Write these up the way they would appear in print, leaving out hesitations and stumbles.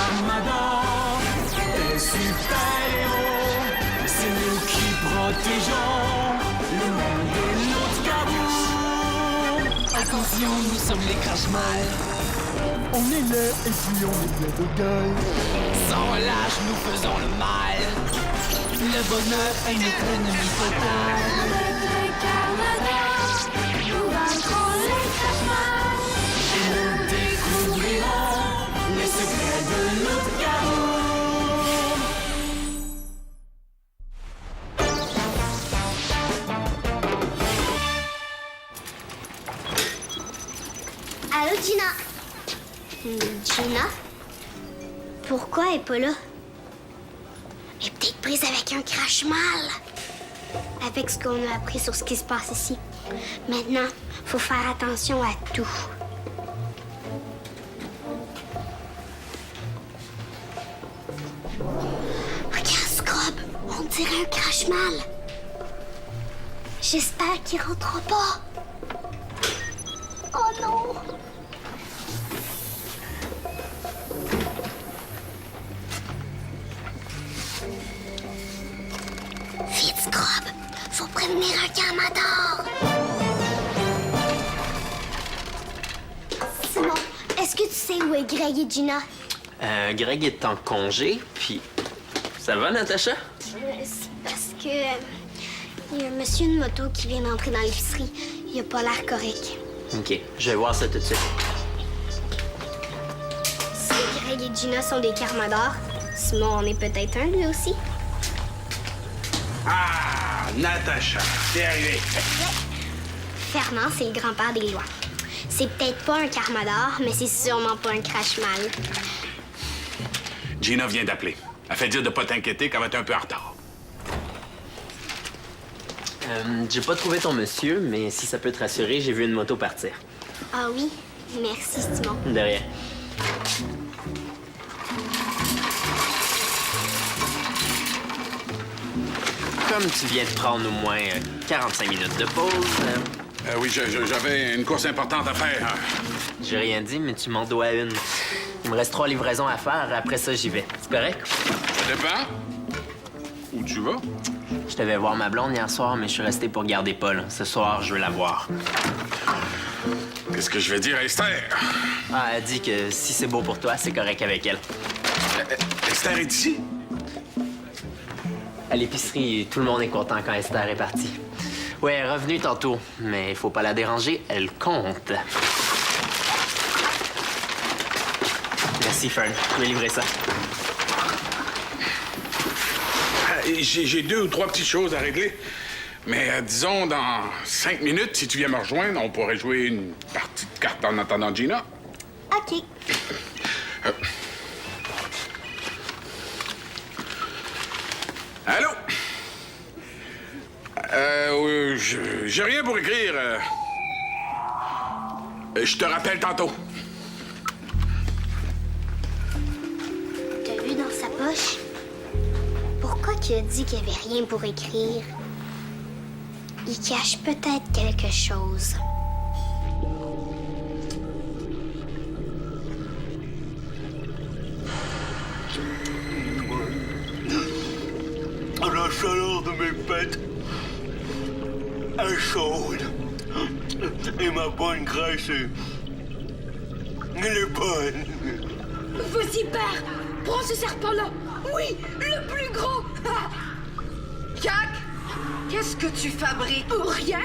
Carmador, des super-héros, c'est nous qui protégeons le monde de notre cabot. Attention, nous sommes les crash-mal. On est là et puis on est plein de gueule. Sans relâche, nous faisons le mal. Le bonheur est notre ennemi total. Avec les Carmador, nous vaincrons les crash-mal. Et nous découvrirons les secrets de notre cabot. Allô, Gina? Gina? Pourquoi elle est pas là? Elle est peut-être prise avec un crash-mal. Avec ce qu'on a appris sur ce qui se passe ici. Maintenant, faut faire attention à tout. Regarde, Scrub, on dirait un crash-mal. J'espère qu'il rentrera pas. Oh non! Vite, Scrub! Faut prévenir un Carmador! Simon, est-ce que tu sais où est Greg et Gina? Greg est en congé, puis... Ça va, Natacha? C'est parce que... il y a un monsieur de moto qui vient d'entrer dans l'épicerie. Il a pas l'air correct. OK, je vais voir ça tout de suite. Si Greg et Gina sont des Carmadors, Simon en est peut-être un, lui aussi. Ah, Natacha, t'es arrivé. Fernand, c'est le grand-père des lois. C'est peut-être pas un Carmador, mais c'est sûrement pas un crash-mal. Gina vient d'appeler. Elle fait dire de pas t'inquiéter qu'elle va être un peu en retard. J'ai pas trouvé ton monsieur, mais si ça peut te rassurer, j'ai vu une moto partir. Ah oui? Merci, Simon. De rien. Comme tu viens de prendre au moins 45 minutes de pause, Oui, j'avais une course importante à faire. j'ai rien dit, mais tu m'en dois une. Il me reste 3 livraisons à faire, après ça, j'y vais. C'est correct? Ça dépend. Où tu vas? Je devais voir ma blonde hier soir, mais je suis resté pour garder Paul. Ce soir, je veux la voir. Qu'est-ce que je vais dire à Esther? Ah, elle dit que si c'est beau pour toi, c'est correct avec elle. Esther est ici? À l'épicerie, tout le monde est content quand Esther est partie. Ouais, elle est revenue tantôt, mais il faut pas la déranger, elle compte. Merci, Fern. Je vais livrer ça. J'ai 2 ou 3 petites choses à régler. Mais disons, dans 5 minutes, si tu viens me rejoindre, on pourrait jouer une partie de cartes en attendant Gina. OK. Allô? J'ai rien pour écrire. Je te rappelle tantôt. T'as vu dans sa poche? Pourquoi qu'il a dit qu'il n'y avait rien pour écrire? Il cache peut-être quelque chose. La chaleur de mes pètes est chaude. Et ma bonne graisse, elle est bonne. Vas-y, père! Prends ce serpent-là! Oui, le plus gros! Jack, qu'est-ce que tu fabriques? Rien?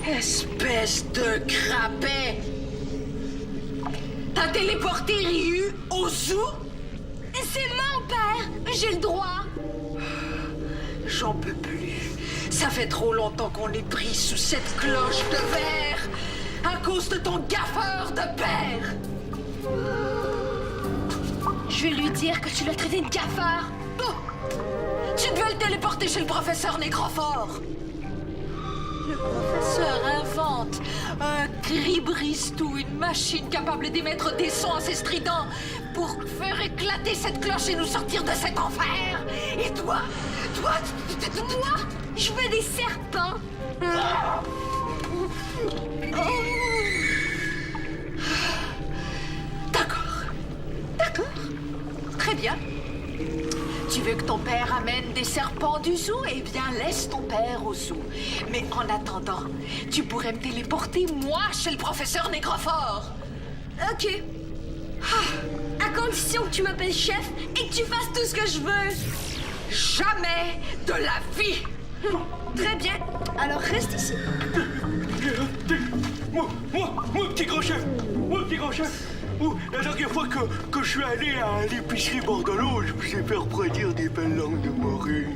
Espèce de crapet! T'as téléporté Ryu au zoo? C'est mon père! J'ai le droit! J'en peux plus. Ça fait trop longtemps qu'on est pris sous cette cloche de verre à cause de ton gaffeur de père! Je vais lui dire que tu l'as traité de gafard! Oh! Tu devais le téléporter chez le professeur Négrophore! Le professeur invente un cribristou, une machine capable d'émettre des sons assez stridents pour faire éclater cette cloche et nous sortir de cet enfer! Et toi? Toi? Moi? Je veux des serpents! D'accord. bien. Tu veux que ton père amène des serpents du zoo? Eh bien, laisse ton père au zoo. Mais en attendant, tu pourrais me téléporter, moi, chez le professeur Négrophore. Ok. À condition que tu m'appelles chef et que tu fasses tout ce que je veux. Jamais de la vie! Très bien. Alors reste ici. Moi, petit grand chef! Moi, petit grand chef! La dernière fois que je suis allé à l'épicerie Bordelot, je me suis fait refroidir des belles langues de morue.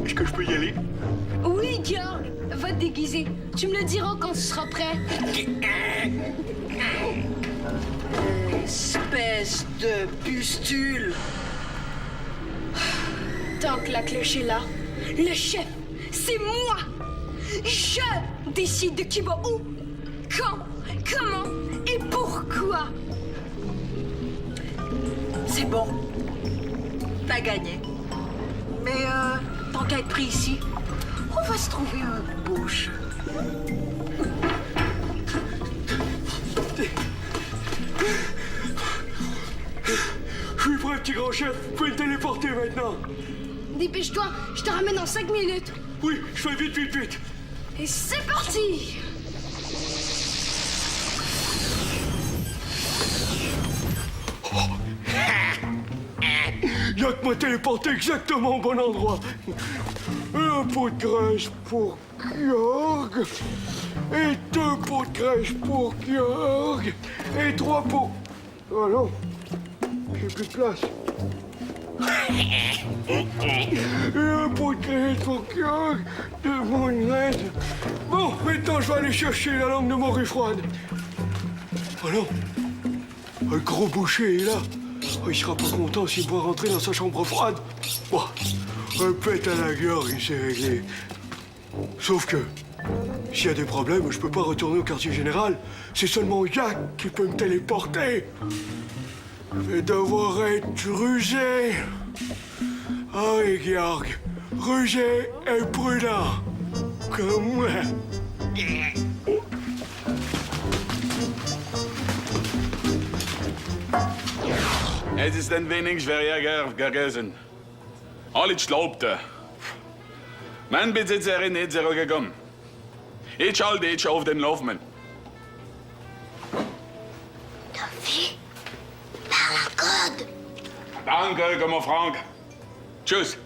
Est-ce que je peux y aller? Oui, Georg. Va te déguiser. Tu me le diras quand tu seras prêt. Espèce de pustule! Tant que la cloche est là, le chef, c'est moi. Je décide de qui va où, quand, comment et pourquoi. C'est bon. T'as gagné. Mais tant qu'à être pris ici, on va se trouver un beau jeu. Je suis prêt, petit grand chef. Vous pouvez me téléporter maintenant. Dépêche-toi, je te ramène en 5 minutes. Oui, je fais vite. Et c'est parti. Y'a que m'a téléporté exactement au bon endroit. Un pot de graisse pour Georg. Et 2 pots de graisse pour Georg. Et 3 pots... Oh non, j'ai plus de place. Et un pot de graisse pour Georg. 2 pots de graisse. Bon, maintenant je vais aller chercher la langue de morue froide. Oh non, le gros boucher est là. Oh, il sera pas content s'il doit rentrer dans sa chambre froide. Bon, un pet à la gueule, il s'est réglé. Sauf que, s'il y a des problèmes, je peux pas retourner au quartier général. C'est seulement Jack qui peut me téléporter. Je vais devoir être rusé. Ah oui, Georg, rusé et prudent. Comme moi. Het is den Wenningsverjäger gewesen. Alle glaubte. Mein Besitzerin ist zurückgekommen. Ich halte dich auf den Laufenden. T'as vu? Parle en code. Danke, comme Frank. Tschüss.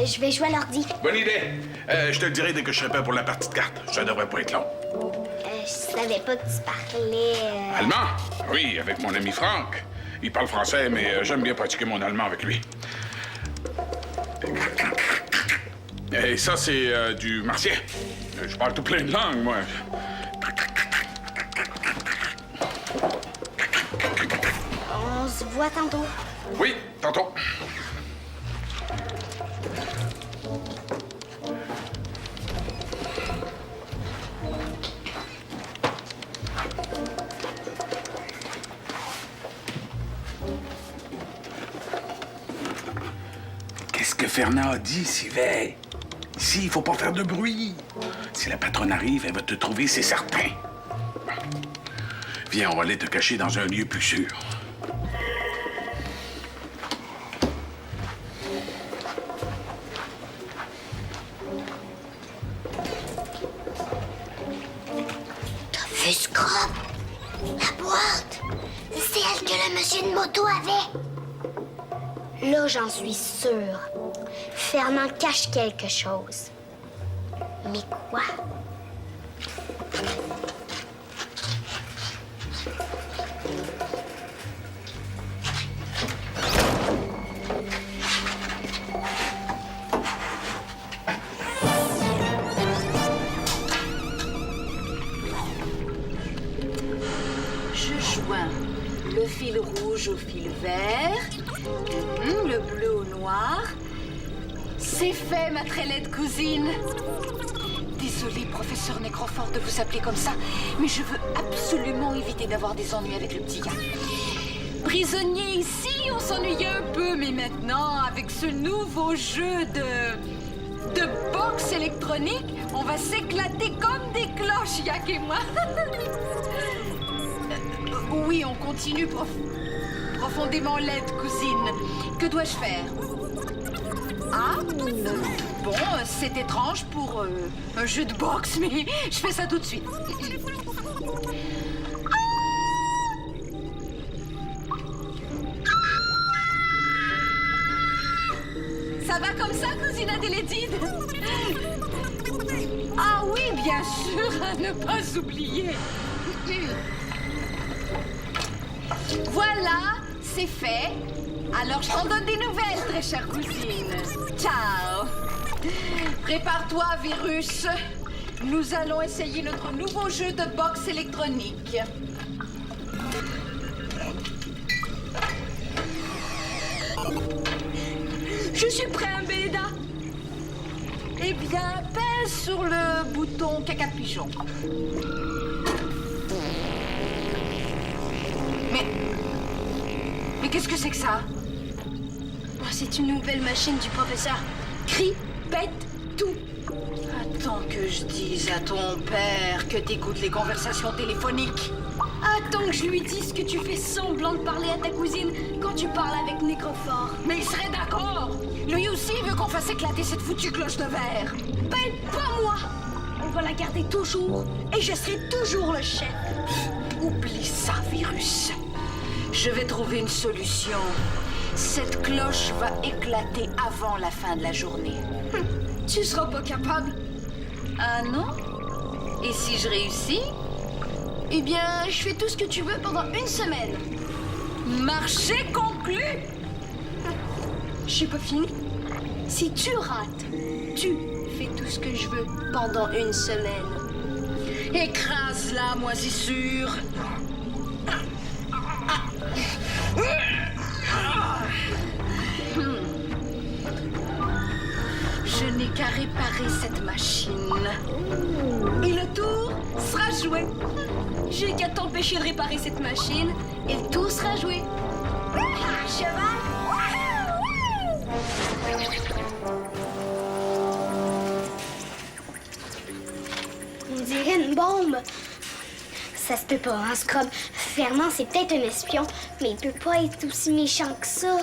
Je vais jouer à l'ordi. Bonne idée. Je te le dirai dès que je serai prêt pour la partie de cartes. Ça devrait pas être long. Je savais pas que tu parlais... Allemand? Oui, avec mon ami Frank. Il parle français, mais j'aime bien pratiquer mon allemand avec lui. Et ça, c'est du martien. Je parle tout plein de langues, moi. On se voit tantôt. Oui, tantôt. Qu'est-ce que Fernand a dit, Sylvain? Ici, il faut pas faire de bruit. Si la patronne arrive, elle va te trouver, c'est certain. Viens, on va aller te cacher dans un lieu plus sûr. T'as vu Scrub? La boîte. C'est elle que le monsieur de moto avait. Là, j'en suis sûre. Fernand cache quelque chose. Mais quoi? Je joins le fil rouge au fil vert, le bleu au noir. C'est fait, ma très laide cousine. Désolée, professeur Négrophore, de vous appeler comme ça, mais je veux absolument éviter d'avoir des ennuis avec le petit gars. Prisonnier ici, on s'ennuyait un peu, mais maintenant, avec ce nouveau jeu de boxe électronique, on va s'éclater comme des cloches, Yak et moi. Oui, on continue profondément laide, cousine. Que dois-je faire? Ah, bon, c'est étrange pour un jeu de boxe, mais je fais ça tout de suite. Ça va comme ça, cousine Adélédine? Ah oui, bien sûr, à ne pas oublier. Voilà, c'est fait. Alors je t'en donne des nouvelles, très chère cousine. Ciao. Prépare-toi, Virus. Nous allons essayer notre nouveau jeu de boxe électronique. Je suis prêt, Béléda. Eh bien, pèse sur le bouton caca de pigeon. Mais qu'est-ce que c'est que ça? Oh, c'est une nouvelle machine du professeur. Crie, pète, tout. Attends que je dise à ton père que t'écoutes les conversations téléphoniques. Attends que je lui dise que tu fais semblant de parler à ta cousine quand tu parles avec Nécrophore. Mais il serait d'accord. Lui aussi veut qu'on fasse éclater cette foutue cloche de verre. Ben, pas moi. On va la garder toujours et je serai toujours le chef. Oublie ça, Virus. Je vais trouver une solution. Cette cloche va éclater avant la fin de la journée. Tu seras pas capable. Ah non? Et si je réussis? Eh bien, je fais tout ce que tu veux pendant une semaine. Marché conclu! J'ai pas fini. Si tu rates, tu fais tout ce que je veux pendant une semaine. Écrase la moisissure. Je n'ai qu'à réparer cette machine. Et le tour sera joué. J'ai qu'à t'empêcher de réparer cette machine et le tour sera joué. Ah, cheval! On dirait une bombe. Ça se peut pas, hein, Scrub? Fernand, c'est peut-être un espion, mais il peut pas être aussi méchant que ça.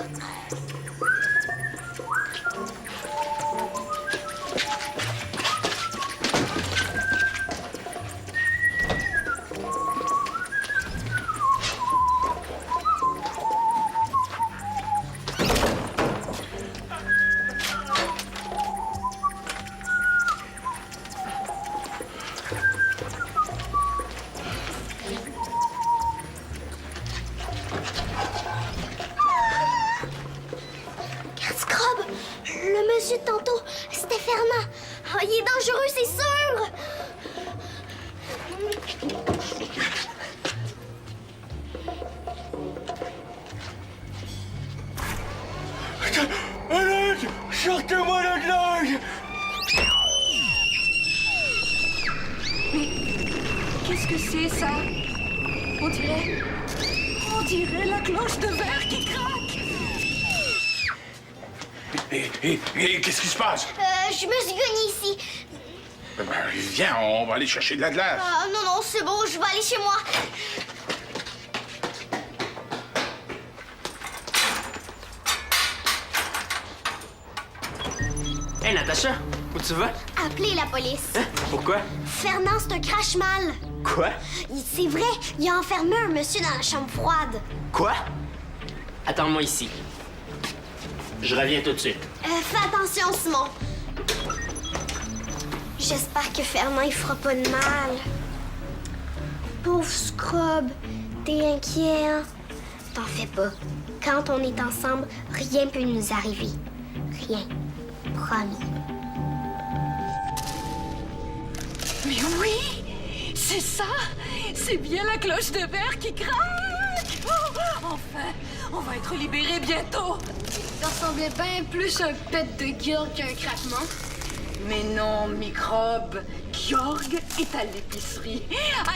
Le monsieur de tantôt, c'était Fernand. Oh, il est dangereux, c'est sûr. Allez, sortez-moi la glace! Qu'est-ce que c'est, ça? On dirait la cloche de verre qui craque. Et qu'est-ce qui se passe? Je me suis gagnée ici. Viens, on va aller chercher de la glace. Non, c'est bon, je vais aller chez moi. Hey, Natacha, où tu vas? Appelez la police. Hein? Pourquoi? Fernand, c'est un crache-mal. Quoi? C'est vrai, il a enfermé un monsieur dans la chambre froide. Quoi? Attends-moi ici. Je reviens tout de suite. Fais attention, Simon. J'espère que Fernand, il fera pas de mal. Pauvre Scrub, t'es inquiet, hein? T'en fais pas. Quand on est ensemble, rien peut nous arriver. Rien. Promis. Mais oui, c'est ça. C'est bien la cloche de verre qui craque. Oh, enfin, on va être libérés bientôt. Ça ressemblait bien plus à un pet de gueule qu'un craquement. Mais non, microbe. Georg est à l'épicerie.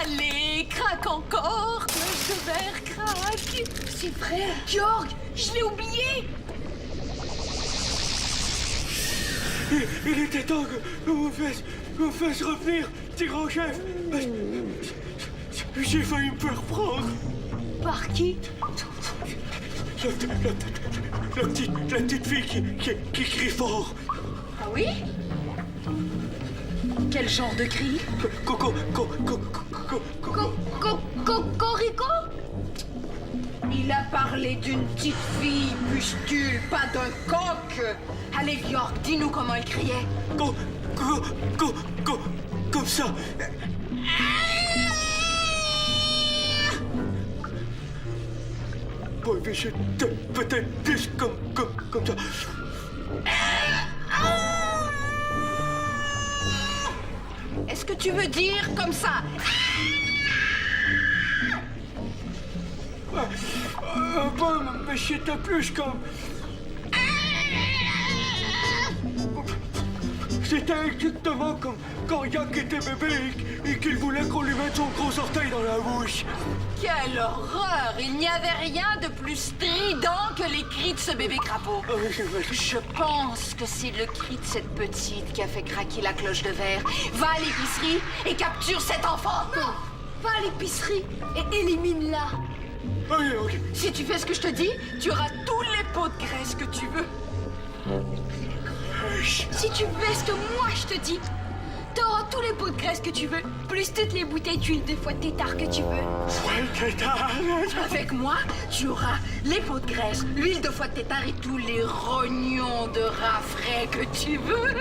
Allez, craque encore. Cloche de verre craque. C'est vrai, Georg, je l'ai oublié. Il était temps qu'on me fasse revenir, petit grand chef. J'ai failli me faire prendre. Par qui? La petite fille qui crie fort. Ah oui? Quel genre de cri? Corico? Il a parlé d'une petite fille, pustule, pas d'un coq. Allez, Björk, dis-nous comment elle criait. Comme ça. Oui, mais c'était peut-être plus comme ça. Est-ce que tu veux dire comme ça? Bon, mais c'était plus comme... C'était exactement comme quand Yak était bébé et qu'il voulait qu'on lui mette son gros orteil dans la bouche. Quelle horreur! Il n'y avait rien de plus strident que les cris de ce bébé crapaud. Ah oui, j'imagine. Je pense que c'est le cri de cette petite qui a fait craquer la cloche de verre. Va à l'épicerie et capture cet enfant! Non, va à l'épicerie et élimine-la. Ah oui, ok. Si tu fais ce que je te dis, tu auras tous les pots de graisse que tu veux. Si tu fais ce que moi je te dis, t'auras tous les pots de graisse que tu veux, plus toutes les bouteilles d'huile de foie de tétard que tu veux. Ouais, tétard. Avec moi, tu auras les pots de graisse, l'huile de foie de tétard et tous les rognons de rat frais que tu veux.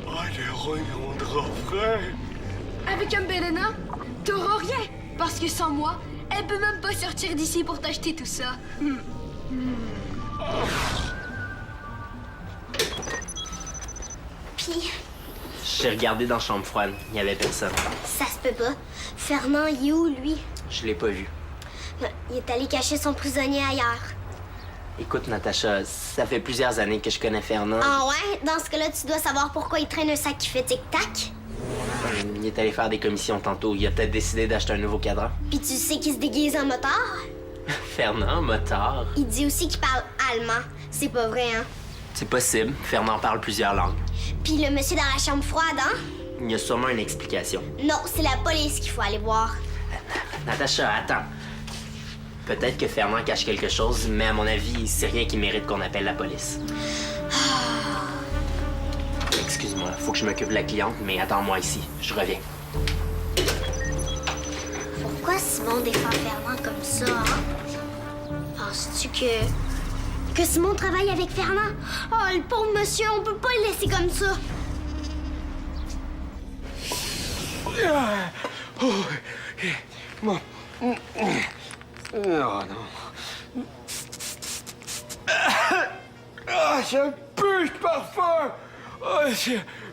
Ah, les rognons de rat frais. Avec un Belena, t'auras rien. Parce que sans moi, elle peut même pas sortir d'ici pour t'acheter tout ça. Puis, J'ai regardé dans la chambre froide. Il n'y avait personne. ça se peut pas. Fernand, il est où, lui? Je l'ai pas vu. Il est allé cacher son prisonnier ailleurs. Écoute, Natacha, ça fait plusieurs années que je connais Fernand. Ah ouais? Dans ce cas-là, tu dois savoir pourquoi il traîne un sac qui fait tic-tac. Il est allé faire des commissions tantôt. Il a peut-être décidé d'acheter un nouveau cadran. Puis tu sais qu'il se déguise en motard? Fernand, motard. Il dit aussi qu'il parle allemand. C'est pas vrai, hein? C'est possible. Fernand parle plusieurs langues. Puis le monsieur dans la chambre froide, hein? Il y a sûrement une explication. Non, c'est la police qu'il faut aller voir. Natacha, attends. Peut-être que Fernand cache quelque chose, mais à mon avis, c'est rien qui mérite qu'on appelle la police. Excuse-moi, faut que je m'occupe de la cliente, mais attends-moi ici. Je reviens. Pourquoi Simon défend Fernand comme ça, hein? Penses-tu que Simon travaille avec Fernand? Oh, le pauvre monsieur, on peut pas le laisser comme ça. Oh, bon. Non, non. Ah, ça pue ce parfum! Ah,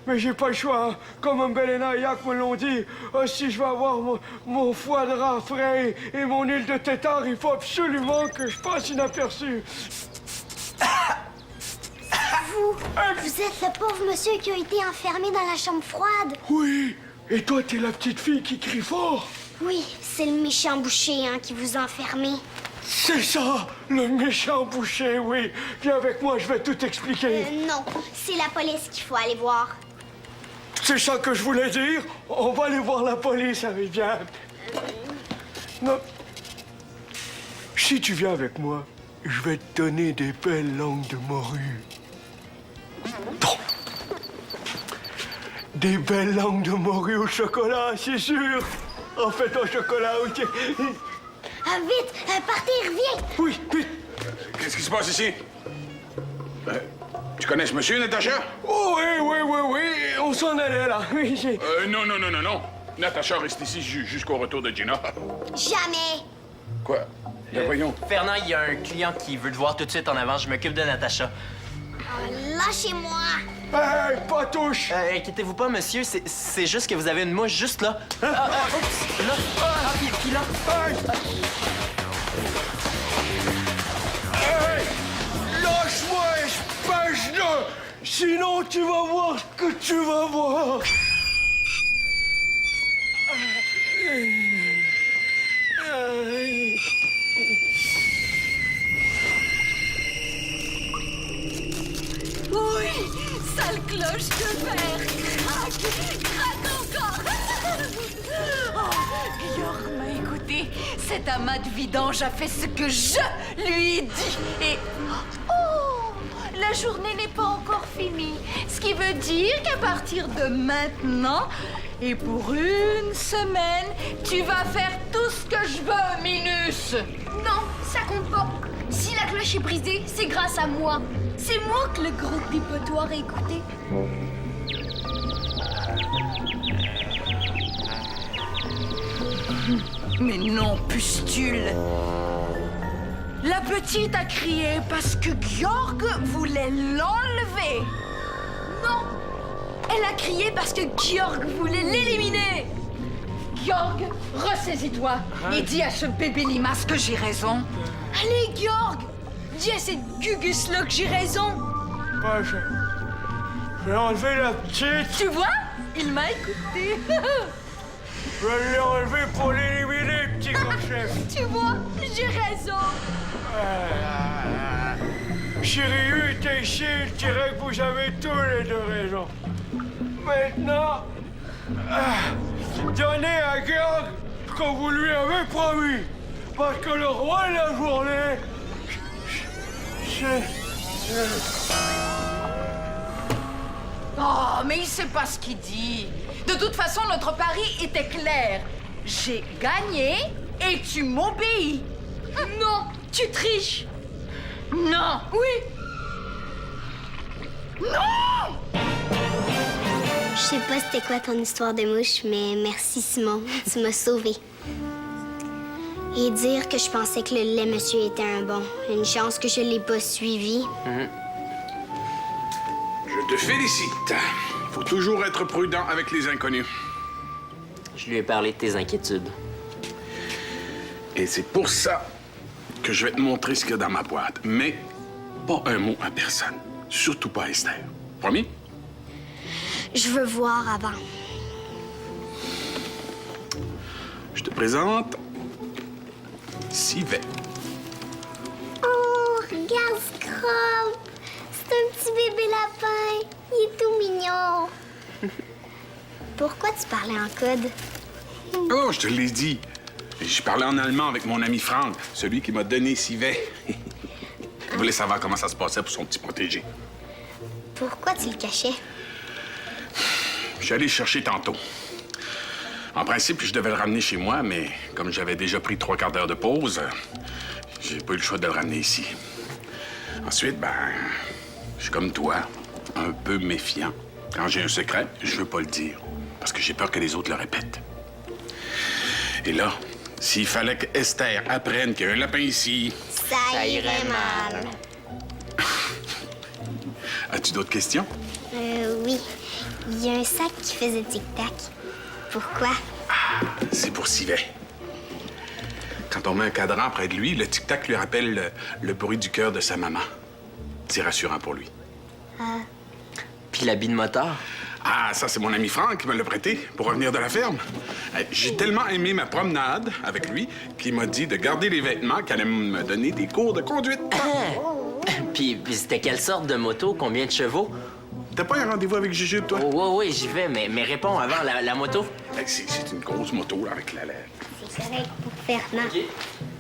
mais j'ai pas le choix, hein. Comme un Belena et Yak me l'ont dit, si je veux avoir mon foie de rat frais et mon huile de tétard, il faut absolument que je passe inaperçu. Vous êtes le pauvre monsieur qui a été enfermé dans la chambre froide. Oui, et toi, t'es la petite fille qui crie fort. Oui, c'est le méchant boucher, hein, qui vous a enfermé. C'est ça, le méchant boucher, oui. Viens avec moi, je vais tout expliquer. Non, c'est la police qu'il faut aller voir. C'est ça que je voulais dire. On va aller voir la police, avec bien. Non. Si tu viens avec moi, je vais te donner des belles langues de morue. Non. Des belles langues de morue au chocolat, c'est sûr. En fait, au chocolat, ok. Ah, vite, partez, reviens. Oui, vite. Qu'est-ce qui se passe ici? Tu connais ce monsieur, Natacha? Oh, oui, on s'en allait là. Oui, Non. Natacha reste ici jusqu'au retour de Gina. Jamais. Quoi? Voyons. Fernand, il y a un client qui veut te voir tout de suite en avant. Je m'occupe de Natacha. Oh, lâchez-moi. Hey, pas touche. Inquiétez-vous pas, monsieur. C'est juste que vous avez une mouche juste là. Oups, là. Puis là. Hey! Lâche-moi, espèce de... Sinon, tu vas voir ce que tu vas voir. Oui, sale cloche de verre, craque encore. Oh, Björk m'a écouté. cet amas de vidange a fait ce que je lui ai dit. Et... Oh! La journée n'est pas encore finie. Ce qui veut dire qu'à partir de maintenant, et pour une semaine, tu vas faire tout ce que je veux, Minus. Non, ça compte pas. Si la cloche est brisée, c'est grâce à moi. C'est moi que le gros dépotoir a écouté. Mais non, pustule. La petite a crié parce que Georg voulait l'enlever. Non, elle a crié parce que Georg voulait l'éliminer. Georg, ressaisis-toi et dis à ce bébé limace que j'ai raison. Allez, Georg, dis à cette Gugus-là que j'ai raison. Bah, je vais enlever la petite. Tu vois? Il m'a écouté. Je vais l'enlever pour l'éliminer, petit gros-chef. Tu vois, j'ai raison. Shiryu et Teishi, je dirais que vous avez tous les deux raison. Maintenant, donnez à Georg ce que vous lui avez promis. Parce que le roi de la journée, c'est... Oh, mais il sait pas ce qu'il dit. De toute façon, notre pari était clair. J'ai gagné et tu m'obéis. Non, tu triches. Non. Oui. Non! Je sais pas c'était quoi ton histoire de mouche, mais merci Simon, tu m'as sauvé. Et dire que je pensais que le lait monsieur était un bon. Une chance que je l'ai pas suivi. Je te félicite. Faut toujours être prudent avec les inconnus. Je lui ai parlé de tes inquiétudes. Et c'est pour ça que je vais te montrer ce qu'il y a dans ma boîte. Mais pas un mot à personne. Surtout pas à Esther. Promis? Je veux voir avant. Je te présente Sivet. Oh, regarde ce crabe. C'est un petit bébé lapin. Il est tout mignon. Pourquoi tu parlais en code? Oh, je te l'ai dit. Je parlais en allemand avec mon ami Franck, celui qui m'a donné Sivet. Il voulait savoir comment ça se passait pour son petit protégé. Pourquoi tu le cachais? Je suis allé le chercher tantôt. En principe, je devais le ramener chez moi, mais comme j'avais déjà pris 3/4 d'heure de pause, j'ai pas eu le choix de le ramener ici. Ensuite, je suis comme toi, un peu méfiant. Quand j'ai un secret, je veux pas le dire, parce que j'ai peur que les autres le répètent. Et là, s'il fallait que Esther apprenne qu'il y a un lapin ici... Ça irait mal. As-tu d'autres questions? Oui. Il y a un sac qui faisait tic-tac. Pourquoi? C'est pour Sivet. Quand on met un cadran près de lui, le tic-tac lui rappelle le bruit du cœur de sa maman. C'est rassurant pour lui. Puis l'habit de moteur? Ah, ça, c'est mon ami Franck qui me l'a prêté pour revenir de la ferme. J'ai tellement aimé ma promenade avec lui qu'il m'a dit de garder les vêtements qu'il allait me donner des cours de conduite. Puis c'était quelle sorte de moto? Combien de chevaux? T'as pas un rendez-vous avec Juju, toi? Oh, oui, j'y vais, mais réponds avant, la moto. C'est une grosse moto, là, avec la lèvre. C'est correct pour Fernand.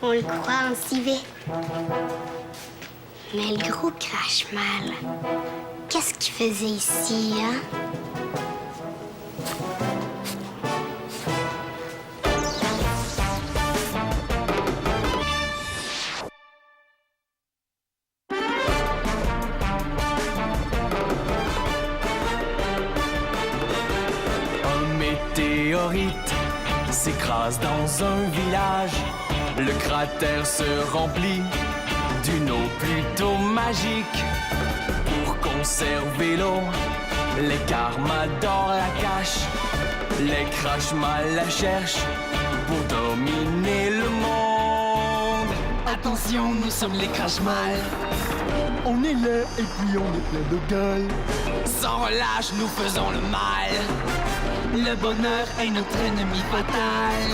On le croit en civet. Mais le gros crache mal. Qu'est-ce qu'il faisait ici, hein? Un météorite s'écrase dans un village. Le cratère se remplit d'une eau plutôt magique. Pour conserver l'eau, les Carmadors la cachent. Les Crashmal la cherchent pour dominer le monde. Attention, nous sommes les Crashmal. On est laid et puis on est plein de gueule. Sans relâche, nous faisons le mal. Le bonheur est notre ennemi fatal.